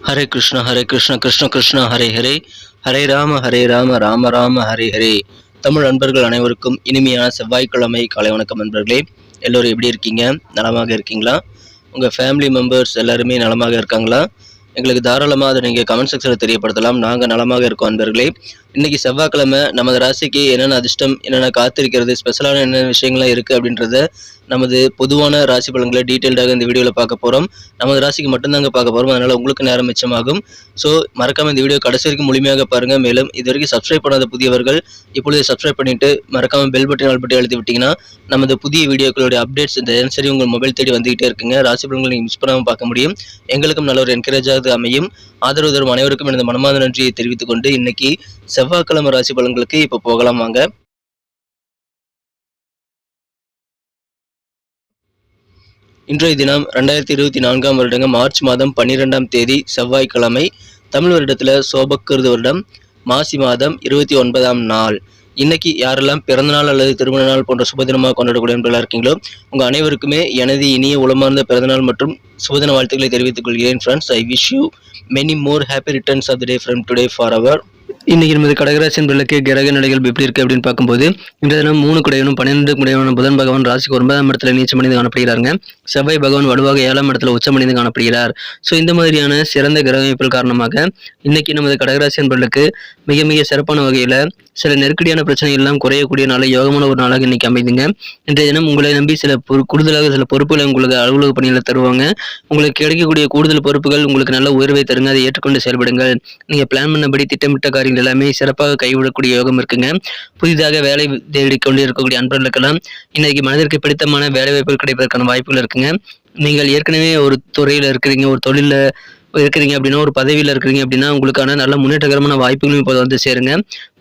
ஹரே கிருஷ்ணா கிருஷ்ண கிருஷ்ணா ஹரே ஹரே, ஹரே ராம ராம ராம ஹரே ஹரே. தமிழ் நண்பர்கள் அனைவருக்கும் இனிமையான செவ்வாய்க்கிழமை காலை வணக்கம் நண்பர்களே. எல்லோரும் எப்படி இருக்கீங்க? நலமாக இருக்கீங்களா? உங்கள் ஃபேமிலி மெம்பர்ஸ் எல்லாருமே நலமாக இருக்காங்களா? எங்களுக்கு தாராளமாக அதை நீங்கள் கமெண்ட் செக்ஷனில் தெரியப்படுத்தலாம். நாங்கள் நலமாக இருக்கோம் நண்பர்களே. இன்றைக்கி செவ்வாய்க்கிழமை நமது ராசிக்கு என்னென்ன அதிர்ஷ்டம், என்னென்ன காத்திருக்கிறது, ஸ்பெஷலான என்னென்ன விஷயங்கள்லாம் இருக்குது அப்படின்றத நமது பொதுவான ராசி பலன்களை டீட்டெயில்டாக இந்த வீடியோவில் பார்க்க போகிறோம். நமது ராசிக்கு மட்டும்தாங்க பார்க்க போகிறோம், அதனால் உங்களுக்கு நேரம் மிச்சமாகும். ஸோ மறக்காமல் இந்த வீடியோ கடைசி வரைக்கும் முழுமையாக பாருங்கள். மேலும் இது வரைக்கும் சப்ஸ்கிரைப் பண்ணாத புதியவர்கள் இப்பொழுது சப்ஸ்கிரைப் பண்ணிவிட்டு மறக்காமல் பெல் பட்டன் ஆல் பட்டன் அழுத்தி விட்டிங்கன்னா நமது புதிய வீடியோக்களுடைய அப்டேட்ஸ் தினசரி உங்கள் மொபைல் தேடி வந்துகிட்டே இருக்குங்க. ராசி பலன்களை நீங்கள் மிஸ் பண்ணாமல் பார்க்க முடியும். எங்களுக்கும் நல்ல ஒரு என்கரேஜாக அமையும். ஆதரவு தரும் அனைவருக்கும் எனது மனமார்ந்த நன்றியை தெரிவித்துக் கொண்டு இன்னைக்கு செவ்வாய்க்கிழமை ராசி பலன்களுக்கு இப்போ போகலாம் வாங்க. இன்றைய தினம் 2024 வருடங்க மார்ச் மாதம் 12ஆம் தேதி செவ்வாய்க்கிழமை. தமிழ் வருடத்தில் சோபக்கிருது வருடம் மாசி மாதம் 29ஆம் நாள். இன்னைக்கு யாரெல்லாம் பிறந்தநாள் அல்லது திருமண நாள் போன்ற சுபதினமாக கொண்டாடக்கூடிய நண்பர்களாக இருக்கீங்களோ உங்கள் அனைவருக்குமே எனது இனிய உளமார்ந்த பிறந்தநாள் மற்றும் சுபதின வாழ்த்துக்களை தெரிவித்துக் கொள்கிறேன். Friends, I wish you many more happy returns of the day from today for our. இன்னைக்கு நமது கடகராசி என்பதற்கு கிரக நிலைகள் எப்படி இருக்கு அப்படின்னு பார்க்கும்போது இந்த தினம் 3 குடையவனும் 12 குடையவனும் புதன் பகவான் ராசிக்கு 9ஆம் இடத்துல நீச்சமடைந்து காணப்படுகிறாங்க. செவ்வாய் பகவான் வலுவாக 7ஆம் இடத்துல உச்சமடைந்து காணப்படுகிறார். ஸோ இந்த மாதிரியான சிறந்த கிரக அமைப்புகள் காரணமாக இன்னைக்கு நமது கடகராசி என்பதற்கு மிக மிக சிறப்பான வகையில் சில நெருக்கடியான பிரச்சனைகள் எல்லாம் குறையக்கூடிய நாளை யோகமான ஒரு நாளாக இன்னைக்கு அமைதுங்க. இன்றைய தினம் உங்களை நம்பி கூடுதலாக சில பொறுப்புகளை உங்களுக்கு அலுவலக பணிகளை தருவாங்க. உங்களுக்கு கிடைக்கக்கூடிய கூடுதல் பொறுப்புகள் உங்களுக்கு நல்ல உயர்வை தருங்க. அதை ஏற்றுக்கொண்டு செயல்படுங்கள். நீங்க பிளான் பண்ணபடி திட்டமிட்ட காரியங்கள் எல்லாமே சிறப்பாக கைவிடக்கூடிய யோகம் இருக்குங்க. புதிதாக வேலை தேடிக்கொண்டு இருக்கக்கூடிய அன்பர்களுக்கெல்லாம் இன்னைக்கு மனதிற்கு பிடித்தமான வேலை வாய்ப்புகள் கிடைப்பதற்கான வாய்ப்புகள் இருக்குங்க. நீங்கள் ஏற்கனவே ஒரு துறையில இருக்கிறீங்க, ஒரு தொழில இருக்கிறீங்க அப்படின்னா, ஒரு பதவியில் இருக்கிறீங்க அப்படின்னா உங்களுக்கான நல்ல முன்னேற்றகரமான வாய்ப்புகளும் இப்போது வந்து சேருங்க.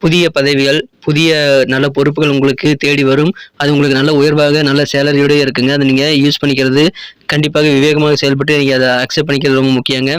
புதிய பதவிகள், புதிய நல்ல பொறுப்புகள் உங்களுக்கு தேடி வரும். அது உங்களுக்கு நல்ல உயர்வாக நல்ல சேலரியோடய இருக்குங்க. அதை நீங்கள் யூஸ் பண்ணிக்கிறது கண்டிப்பாக விவேகமாக செயல்பட்டு நீங்கள் அதை அக்செப்ட் பண்ணிக்கிறது ரொம்ப முக்கியங்க.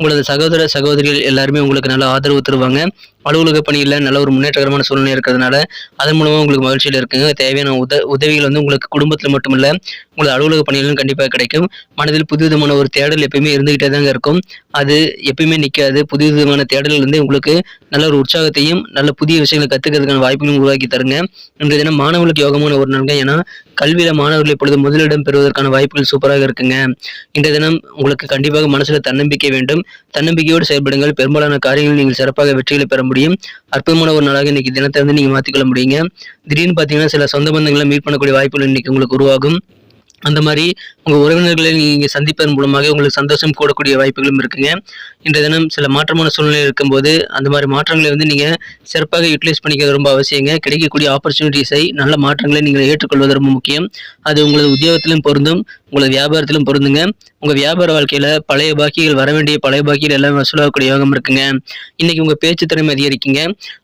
உங்களது சகோதர சகோதரிகள் எல்லாருமே உங்களுக்கு நல்ல ஆதரவு தருவாங்க. அலுவலக பணியில் நல்ல ஒரு முன்னேற்றகரமான சூழ்நிலை இருக்கிறதுனால அதன் மூலமாக உங்களுக்கு மகிழ்ச்சியில் இருக்குங்க. தேவையான உதவிகள் வந்து உங்களுக்கு குடும்பத்தில் மட்டுமில்ல உங்களது அலுவலக பணிகளும் கண்டிப்பாக கிடைக்கும். மனதில் புதுவிதமான ஒரு தேடல் எப்பயுமே இருந்துகிட்டே தாங்க இருக்கும். அது எப்பயுமே நிற்காது. புதுவிதமான தேடல் வந்து உங்களுக்கு நல்ல ஒரு உற்சாகத்தையும் நல்ல புதிய விஷயங்களை கற்றுக்கிறதுக்கான வாய்ப்புகளும் உருவாக்கி தருங்க. இன்றைய தினம் மாணவர்களுக்கு யோகமான ஒரு நாளுங்க. ஏன்னா கல்வியில மாணவர்கள் இப்பொழுது முதலிடம் பெறுவதற்கான வாய்ப்புகள் சூப்பராக இருக்குங்க. இன்றைய தினம் உங்களுக்கு கண்டிப்பாக மனசுல தன்னம்பிக்கை வேண்டும். தன்னம்பிக்கையோடு செயல்படுங்கள். பெரும்பாலான காரியங்கள் நீங்கள் சிறப்பாக வெற்றிகளை பெற முடியும். அற்புதமான ஒரு நாளாக இன்னைக்கு தினத்தை வந்து நீங்க மாற்றிக்கொள்ள முடியுங்க. திடீர்னு பார்த்தீங்கன்னா சில சொந்த பந்தங்களை மீட் பண்ணக்கூடிய வாய்ப்புகள் இன்னைக்கு உங்களுக்கு உருவாகும். அந்த மாதிரி உங்கள் உறவினர்களை நீங்கள் சந்திப்பதன் மூலமாக உங்களுக்கு சந்தோஷம் கூடக்கூடிய வாய்ப்புகளும் இருக்குங்க. இன்றைய தினம் சில மாற்றமான சூழ்நிலை இருக்கும்போது அந்த மாதிரி மாற்றங்களை வந்து நீங்கள் சிறப்பாக யூட்டிலைஸ் பண்ணிக்கிறது ரொம்ப அவசியங்க. கிடைக்கக்கூடிய ஆப்பர்ச்சுனிட்டிஸை நல்ல மாற்றங்களை நீங்கள் ஏற்றுக்கொள்வது ரொம்ப முக்கியம். அது உங்களது உத்தியோகத்திலும் பொருந்தும், உங்களது வியாபாரத்திலும் பொருந்துங்க. உங்கள் வியாபார வாழ்க்கையில் பழைய பாக்கிகள் வர வேண்டிய பழைய பாக்கிகள் எல்லாம் வசூலாகக்கூடிய யோகம் இருக்குங்க. இன்னைக்கு உங்கள் பேச்சு திறமை அதிகரிக்குங்க.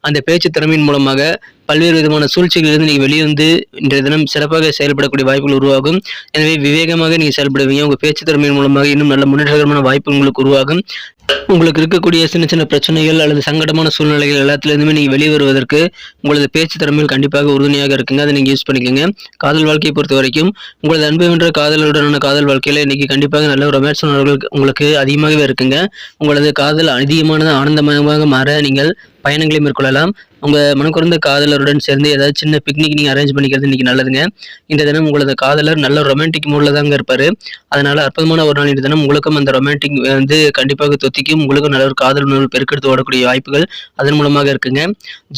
அந்த பேச்சு திறமையின் மூலமாக பல்வேறு விதமான சூழ்ச்சிகளிலிருந்து நீங்கள் வெளியே வந்து இன்றைய தினம் சிறப்பாக செயல்படக்கூடிய வாய்ப்புகள் உருவாகும். எனவே விவேகமாக நீங்கள் செயல்படுவீங்க. உங்கள் பேச்சு திறமையின் மூலமாக இன்னும் நல்ல முன்னேற்றகரமான வாய்ப்பு உங்களுக்கு உருவாகும். உங்களுக்கு இருக்கக்கூடிய சின்ன சின்ன பிரச்சனைகள் அல்லது சங்கடமான சூழ்நிலைகள் எல்லாத்துலேருந்துமே நீங்கள் வெளியே வருவதற்கு உங்களது பேச்சு திறமையில் கண்டிப்பாக உறுதுணையாக இருக்குங்க. அதை நீங்கள் யூஸ் பண்ணிக்கோங்க. காதல் வாழ்க்கையை பொறுத்த வரைக்கும் உங்களது அன்பு என்ற காதலுடனான காதல் வாழ்க்கையில் இன்னைக்கு கண்டிப்பாக நல்ல ரொமான்ஸ் உணர்வுகள் உங்களுக்கு அதிகமாகவே இருக்குங்க. உங்களது காதல் அதிகமான ஆனந்தமயமாக மாற நீங்கள் பயணங்களை மேற்கொள்ளலாம். உங்கள் மனக்குறந்த காதலருடன் சேர்ந்து ஏதாவது சின்ன பிக்னிக் நீங்கள் அரேஞ்ச் பண்ணிக்கிறது இன்றைக்கி நல்லதுங்க. இந்த தினம் உங்களது காதலர் நல்ல ரொமான்டிக் மூடில் தாங்க இருப்பார். அதனால் அற்புதமான ஒரு நாள் இந்த தினம் உங்களுக்கும் அந்த ரொமான்டிக் வந்து கண்டிப்பாக தொத்திக்கும். உங்களுக்கும் நல்ல ஒரு காதல் உணர்வு பெருக்கெடுத்து ஓடக்கூடிய வாய்ப்புகள் அதன் மூலமாக இருக்குங்க.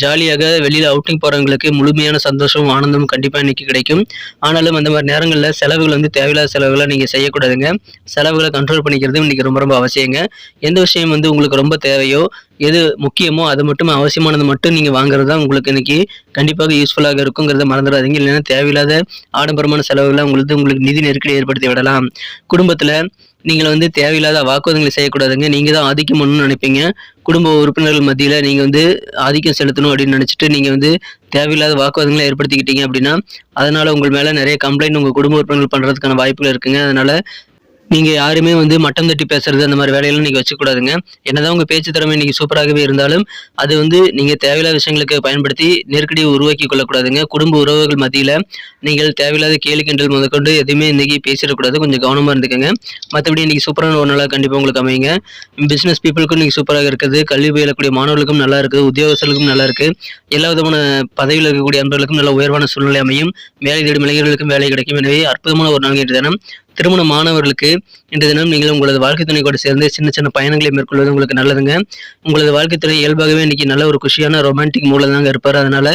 ஜாலியாக வெளியில் அவுட்டிங் போகிறவங்களுக்கு முழுமையான சந்தோஷமும் ஆனந்தமும் கண்டிப்பாக இன்றைக்கி கிடைக்கும். ஆனாலும் அந்த மாதிரி நேரங்களில் செலவுகள் வந்து தேவையில்லாத செலவுகளை நீங்கள் செய்யக்கூடாதுங்க. செலவுகளை கண்ட்ரோல் பண்ணிக்கிறது இன்றைக்கி ரொம்ப ரொம்ப அவசியங்க. எந்த விஷயம் வந்து உங்களுக்கு ரொம்ப தேவையோ, எது முக்கியமோ அது மட்டும் அவசியமானது மட்டும் நீங்கள் வாங்குறது தான் உங்களுக்கு இன்னைக்கு கண்டிப்பாக யூஸ்ஃபுல்லாக இருக்குங்கிறத மறந்துடாதீங்க. இல்லைன்னா தேவையில்லாத ஆடம்பரமான செலவுகளை உங்களுக்கு நிதி நெருக்கடி ஏற்படுத்தி விடலாம். குடும்பத்தில் நீங்கள் வந்து தேவையில்லாத வாக்குவாதங்களை செய்யக்கூடாதுங்க. நீங்கள் தான் ஆதிக்கம் பண்ணணும்னு நினைப்பீங்க. குடும்ப உறுப்பினர்கள் மத்தியில் நீங்கள் வந்து ஆதிக்கம் செலுத்தணும் அப்படின்னு நினச்சிட்டு நீங்கள் வந்து தேவையில்லாத வாக்குவாதங்களை ஏற்படுத்திக்கிட்டீங்க அப்படின்னா அதனால் உங்கள் மேலே நிறைய கம்ப்ளைண்ட் உங்கள் குடும்ப உறுப்பினர்கள் பண்ணுறதுக்கான வாய்ப்புகள் இருக்குங்க. அதனால் நீங்க யாருமே வந்து மட்டம் தட்டி பேசுறது அந்த மாதிரி வேலையெல்லாம் நீங்க வச்சுக்கூடாதுங்க. என்னதான் உங்க பேச்சு திறமை இன்னைக்கு சூப்பராகவே இருந்தாலும், அது வந்து நீங்க தேவையில்லாத விஷயங்களுக்கு பயன்படுத்தி நெருக்கடியை உருவாக்கிக் கொள்ளக்கூடாதுங்க. குடும்ப உறவுகள் மத்தியில நீங்கள் தேவையில்லாத கேலி கிண்டல் முதற்கொண்டு எதுவுமே இன்னைக்கு பேசிடக்கூடாது. கொஞ்சம் கவனமா இருந்துக்கங்க. மத்தபடி இன்னைக்கு சூப்பரான ஒரு நாளா கண்டிப்பா உங்களுக்கு அமையுங்க. பிசினஸ் பீப்பிள்க்கும் இன்னைக்கு சூப்பராக இருக்குது. கல்வி பயிலக்கூடிய மாணவர்களுக்கும் நல்லா இருக்கு. உத்தியோகஸ்தர்களுக்கும் நல்லா இருக்கு. எல்லா விதமான பதவியில் இருக்கக்கூடிய அன்பர்களுக்கும் நல்ல உயர்வான சூழ்நிலை அமையும். வேலை தேடும் இளைஞர்களுக்கும் வேலை கிடைக்கும். எனவே அற்புதமான ஒரு நாள் இன்றைய தினம். திருமண மாணவர்களுக்கு இன்றைய தினம் நீங்கள் உங்களது வாழ்க்கை துணை கூட சேர்ந்து சின்ன சின்ன பயணங்களை மேற்கொள்வது உங்களுக்கு நல்லதுங்க. உங்களது வாழ்க்கை துணை இயல்பாகவே இன்னைக்கு நல்ல ஒரு குஷியான ரொமான்டிக் மூலம் தாங்க இருப்பார். அதனால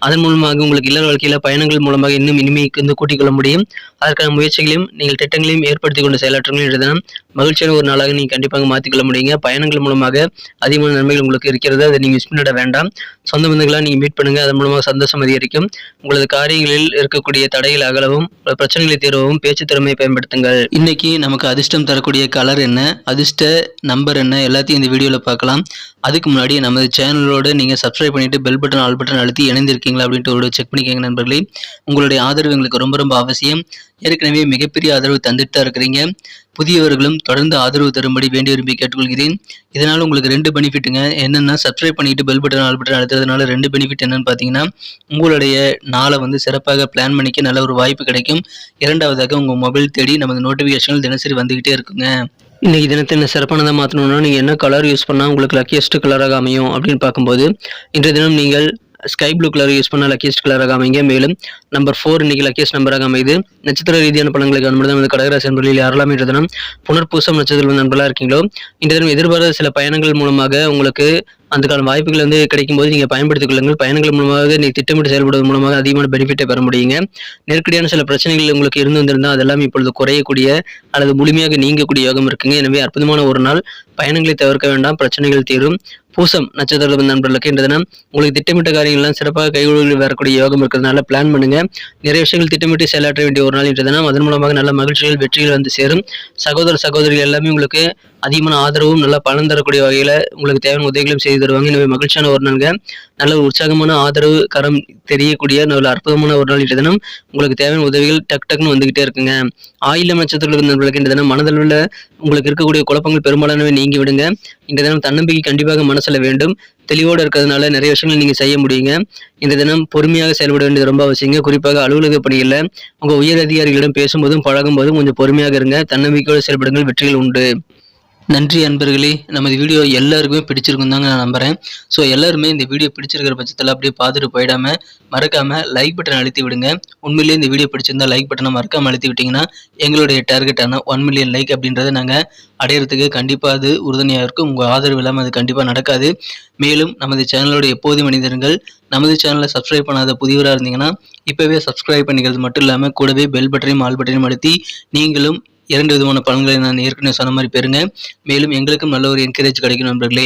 அதன் மூலமாக உங்களுக்கு இல்லற வாழ்க்கையில பயணங்கள் மூலமாக இன்னும் இனிமை கூட்டிக் கொள்ள முடியும். அதற்கான முயற்சிகளையும் நீங்கள் திட்டங்களையும் ஏற்படுத்தி கொண்டு செயலாற்றுங்கள். இன்றைய தினம் மகிழ்ச்சியான ஒரு நாளாக நீங்க கண்டிப்பாக மாற்றிக்கொள்ள முடியுங்க. பயணங்கள் மூலமாக அதிகமான நன்மைகள் உங்களுக்கு இருக்கிறது. அதை நீங்க மிஸ் பண்ணிட வேண்டாம். சொந்த பந்தங்களா நீங்க மீட் பண்ணுங்க. அதன் மூலமாக சந்தோஷம் அதிகரிக்கும். உங்களது காரியங்களில் இருக்கக்கூடிய தடைகள் அகலவும் பிரச்சனைகளை தீர்க்கவும் பேச்சு திறமையை பயன்படுத்துங்கள். இன்னைக்கு நமக்கு அதிர்ஷ்டம் தரக்கூடிய கலர் என்ன, அதிர்ஷ்ட நம்பர் என்ன, எல்லாத்தையும் இந்த வீடியோல பார்க்கலாம். அதுக்கு முன்னாடி நமது சேனலோட நீங்க சப்ஸ்கிரைப் பண்ணிட்டு பெல் பட்டன் ஆல் பட்டன் அழுத்தி இணைந்திருக்கீங்களா அப்படின்ட்டு ஒரு செக் பண்ணிக்கோங்க நண்பர்களே. உங்களுடைய ஆதரவு எங்களுக்கு ரொம்ப ரொம்ப அவசியம். ஏற்கனவே மிகப்பெரிய ஆதரவு தந்துட்டு தான் இருக்கிறீங்க. புதியவர்களும் தொடர்ந்து ஆதரவு தரும்படி வேண்டி விரும்பி கேட்டுக்கொள்கிறேன். இதனால உங்களுக்கு 2 பெனிஃபிட்டுங்க. என்னன்னா, சப்ஸ்கிரைப் பண்ணிட்டு பெல் பட்டன் ஆல் பட்டன் அழுத்துறதுனால 2 பெனிஃபிட் என்னன்னு பார்த்தீங்கன்னா, உங்களுடைய நாளை வந்து சிறப்பாக பிளான் பண்ணிக்க நல்ல ஒரு வாய்ப்பு கிடைக்கும். இரண்டாவதாக உங்க மொபைல் தேடி நமது நோட்டிஃபிகேஷன்கள் தினசரி வந்துகிட்டே இருக்குங்க. இன்னைக்கு தினத்தை என்ன சிறப்பானதாக மாற்றணும்னா, நீங்கள் என்ன கலர் யூஸ் பண்ணால் உங்களுக்கு லக்கியஸ்ட் கலராக அமையும் அப்படின்னு பார்க்கும்போது, இன்றைய தினம் நீங்கள் ஸ்கை ப்ளூ கலர் யூஸ் பண்ணால் லக்கியஸ்ட் கலராக அமைங்க. மேலும் நம்பர் 4 இன்னைக்கு லக்கியஸ்ட் நம்பராக அமைது. நட்சத்திர ரீதியான பலன்களை கவனிப்பது நமது கடகராசி நண்பர்களில் யாரெல்லாம் இன்றைய தினம் புனர்பூசம் நட்சத்திரம் நண்பர்களாக இருக்கீங்களோ, இன்றைய தினம் எதிர்பாராத சில பயணங்கள் மூலமாக உங்களுக்கு அதுக்கான வாய்ப்புகள் வந்து கிடைக்கும்போது நீங்கள் பயன்படுத்திக் கொள்ளுங்கள். பயணங்கள் மூலமாக நீ திட்டமிட்டு செயல்படுவதன் மூலமாக அதிகமான பெனிஃபிட்டை பெற முடியுங்க. நெருக்கடியான சில பிரச்சனைகள் உங்களுக்கு இருந்து வந்திருந்தால் அதெல்லாம் இப்பொழுது குறையக்கூடிய அல்லது முழுமையாக நீங்கக்கூடிய யோகம் இருக்குங்க. எனவே அற்புதமான ஒரு நாள். பயணங்களை தவிர்க்க வேண்டாம், பிரச்சனைகள் தீரும். பூசம் நட்சத்திர நண்பர்களுக்கு இன்றைய தினம் உங்களுக்கு திட்டமிட்ட காரியங்கள்லாம் சிறப்பாக கைகூடி வரக்கூடிய யோகம் இருக்கிறதுனால பிளான் பண்ணுங்க. நிறைய விஷயங்கள் திட்டமிட்டு செயலாற்ற வேண்டிய ஒரு நாள் இன்றைய தினம். அதன் மூலமாக நல்ல மகிழ்ச்சிகள் வெற்றிகள் வந்து சேரும். சகோதர சகோதரிகள் எல்லாமே உங்களுக்கு அதிகமான ஆதரவும் நல்லா பலன் தரக்கூடிய வகையில உங்களுக்கு தேவையான உதவிகளும் செய்து தருவாங்க. எனவே மகிழ்ச்சியான ஒரு நாளுங்க. நல்ல உற்சாகமான ஆதரவு கரம் தெரியக்கூடிய நல்ல அற்புதமான ஒரு நாள் இன்றைய தினம். உங்களுக்கு தேவையான உதவிகள் டக்குன்னு வந்துகிட்டே இருக்குங்க. ஆயில்யம் நட்சத்திர நண்பர்களுக்கு இன்றைய தினம் மனதளவில் உங்களுக்கு இருக்கக்கூடிய குழப்பங்கள் பெரும்பாலானவை நீங்கி விடுங்க. இன்றைய தினம் தன்னம்பிக்கை கண்டிப்பாக மனசுல வேண்டும். தெளிவோடு இருக்கிறதுனால நிறைய விஷயங்கள் நீங்க செய்ய முடியுங்க. இந்த தினம் பொறுமையாக செயல்பட வேண்டியது ரொம்ப அவசியங்க. குறிப்பாக அலுவலக பணியில் உங்க உயர் அதிகாரிகளிடம் பேசும்போதும் பழகும் போதும் கொஞ்சம் பொறுமையாக இருங்க. தன்னம்பிக்கையோடு செயல்படுங்கள், வெற்றிகள் உண்டு. நன்றி அன்பர்களே. நமது வீடியோ எல்லாருக்குமே பிடிச்சிருக்கும் தாங்க நான் நம்புறேன். ஸோ எல்லாருமே இந்த வீடியோ பிடிச்சிருக்கிற பட்சத்தில் அப்படியே பார்த்துட்டு போயிடாம மறக்காம லைக் பட்டன் அழுத்தி விடுங்க. உண்மையிலேயே இந்த வீடியோ பிடிச்சிருந்தா லைக் பட்டனை மறக்காம அழுத்தி விட்டீங்கன்னா எங்களுடைய டார்கெட்டான 1 மில்லியன் லைக் அப்படின்றத நாங்கள் அடையிறதுக்கு கண்டிப்பாக அது உறுதுணையாக இருக்கும். உங்கள் ஆதரவு இல்லாமல் அது கண்டிப்பாக நடக்காது. மேலும் நமது சேனலோட எப்போதும் மனிதர்கள் நமது சேனலை சப்ஸ்கிரைப் பண்ணாத புதியவராக இருந்தீங்கன்னா இப்போவே சப்ஸ்கிரைப் பண்ணிக்கிறது மட்டும் இல்லாமல் கூடவே பெல் பட்டனையும் ஆல் பட்டனையும் அழுத்தி நீங்களும் 2 விதமான பலன்களை நான் ஏற்கனவே சொன்ன மாதிரி பெறுங்க. மேலும் எங்களுக்கும் நல்ல ஒரு என்கரேஜ் கிடைக்கும் நண்பர்களே.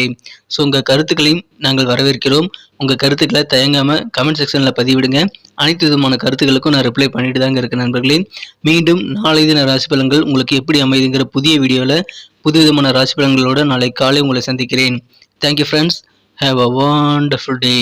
ஸோ உங்கள் கருத்துக்களையும் நாங்கள் வரவேற்கிறோம். உங்கள் கருத்துக்களை தயங்காமல் கமெண்ட் செக்ஷனில் பதிவிடுங்க. அனைத்து விதமான கருத்துக்களுக்கும் நான் ரிப்ளை பண்ணிட்டு தாங்க இருக்கேன் நண்பர்களே. மீண்டும் நாளை தின ராசி பலன்கள் உங்களுக்கு எப்படி அமைதுங்கிற புதிய வீடியோவில் புது விதமான ராசி பலன்களோடு நாளை காலை உங்களை சந்திக்கிறேன். Thank you friends. Have a wonderful day.